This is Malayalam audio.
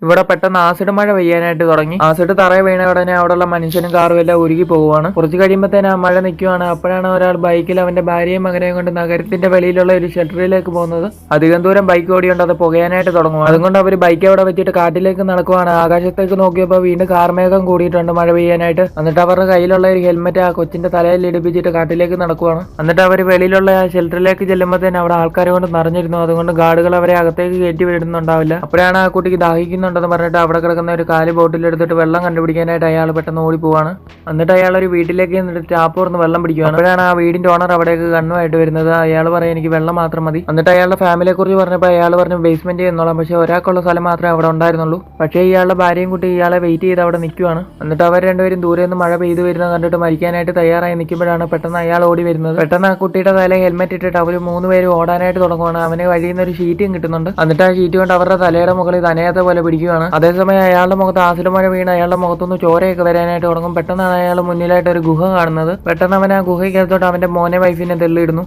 ഇവിടെ പെട്ടെന്ന് ആസിഡ് മഴ പെയ്യാനായിട്ട് തുടങ്ങി. ആസിഡ് തറയെ വീണ ഉടനെ അവിടെയുള്ള മനുഷ്യനും കാറും എല്ലാം ഉരുകി പോവുകയാണ്. കുറച്ച് കഴിയുമ്പോഴത്തേനും ആ മഴ നിൽക്കുവാണ്. അപ്പോഴാണ് ഒരാൾ ബൈക്കിൽ അവന്റെ ഭാര്യയും മകനെയും കൊണ്ട് നഗരത്തിന്റെ വെളിയിലുള്ള ഒരു ഷെൽട്ടറിലേക്ക് പോകുന്നത്. അധികം ദൂരം ബൈക്ക് ഓടിയുണ്ട് അത് പുകയാനായിട്ട് തുടങ്ങും. അതുകൊണ്ട് അവർ ബൈക്ക് അവിടെ വെച്ചിട്ട് കാട്ടിലേക്ക് നടക്കുവാണ്. ആകാശത്തേക്ക് നോക്കിയപ്പോൾ വീണ്ടും കാർമേഘം കൂടിയിട്ടുണ്ട് മഴ പെയ്യാനായിട്ട്. എന്നിട്ട് അവരുടെ കയ്യിലുള്ള ഒരു ഹെൽമെറ്റ് ആ കൊച്ചിന്റെ തലയിൽ ഇടിപ്പിച്ചിട്ട് കാട്ടിലേക്ക് നടക്കുവാണ്. എന്നിട്ട് അവർ വെളിയിലുള്ള ആ ഷെൽട്ടറിലേക്ക് ചെല്ലുമ്പോഴത്തേനും അവിടെ ആൾക്കാരെ കൊണ്ട് നിറഞ്ഞിരുന്നു. അതുകൊണ്ട് ഗാർഡുകൾ അവരെ അകത്തേക്ക് കയറ്റി വിടുന്നുണ്ടാവില്ല. അപ്പോഴാണ് ആ കുട്ടിക്ക് ദാഹിക്കുന്നുണ്ടെന്ന് പറഞ്ഞിട്ട് അവിടെ കിടക്കുന്ന ഒരു കാലി ബോട്ടിലെടുത്തിട്ട് വെള്ളം കണ്ടുപിടിക്കാനായിട്ട് അയാൾ പെട്ടെന്ന് ഓടി പോവാണ്. എന്നിട്ട് അയാൾ ഒരു വീട്ടിലേക്ക് എന്നിട്ട് ടാപ്പ് തുറന്ന് വെള്ളം പിടിക്കുകയാണ്. അപ്പോഴാണ് ആ വീടിന്റെ ഓണർ അവിടേക്ക് കണ്ണുമായിട്ട് വരുന്നത്. അയാൾ പറയും എനിക്ക് വെള്ളം മാത്രം മതി. എന്നിട്ട് അയാളുടെ ഫാമിലിയെ കുറിച്ച് പറഞ്ഞപ്പോൾ അയാൾ പറഞ്ഞു ബേസ്മെന്റ് എന്നോളാം, പക്ഷെ ഒരാൾക്കുള്ള സ്ഥലം മാത്രമേ അവിടെ ഉണ്ടായിരുന്നുള്ളൂ. പക്ഷേ ഇയാളുടെ ഭാര്യയും കുട്ടി ഇയാളെ വെയിറ്റ് ചെയ്ത് അവിടെ നിൽക്കുവാണ്. എന്നിട്ട് അവർ രണ്ടുപേരും ദൂരെ നിന്ന് മഴ പെയ്തു വരുന്നത് കണ്ടിട്ട് മരിക്കാനായിട്ട് തയ്യാറായി നിൽക്കുമ്പോഴാണ് പെട്ടെന്ന് അയാൾ ഓടി വരുന്നത്. പെട്ടെന്ന് ആ കുട്ടിയുടെ തലയിൽ ഹെൽമെറ്റ് ഇട്ടിട്ട് അവർ 3 പേര് ഓടാനായിട്ട് തുടങ്ങുവാണ്. അവന് വഴിയിൽ നിന്ന് ഒരു ഷീറ്റും കിട്ടുന്നുണ്ട്. എന്നിട്ട് ആ ഷീറ്റ് കൊണ്ട് അവരുടെ തലയുടെ മുകളിൽ നനയാത്ത പോലെ പിടിക്കുകയാണ്. അതേസമയം അയാളുടെ മുഖത്ത് ആസിഡ് മഴ വീണ് അയാളുടെ മുഖത്തുനിന്ന് ചോരയൊക്കെ വരാനായിട്ട് തുടങ്ങും. പെട്ടെന്നാണ് അയാൾ മുന്നിലായിട്ട് ഒരു ഗുഹ കാണുന്നത്. പെട്ടെന്ന് അവൻ ആ ഗുഹയ്ക്കകത്തോട്ട് അവന്റെ മോനെ വൈഫിനെ തള്ളിയിടുന്നു.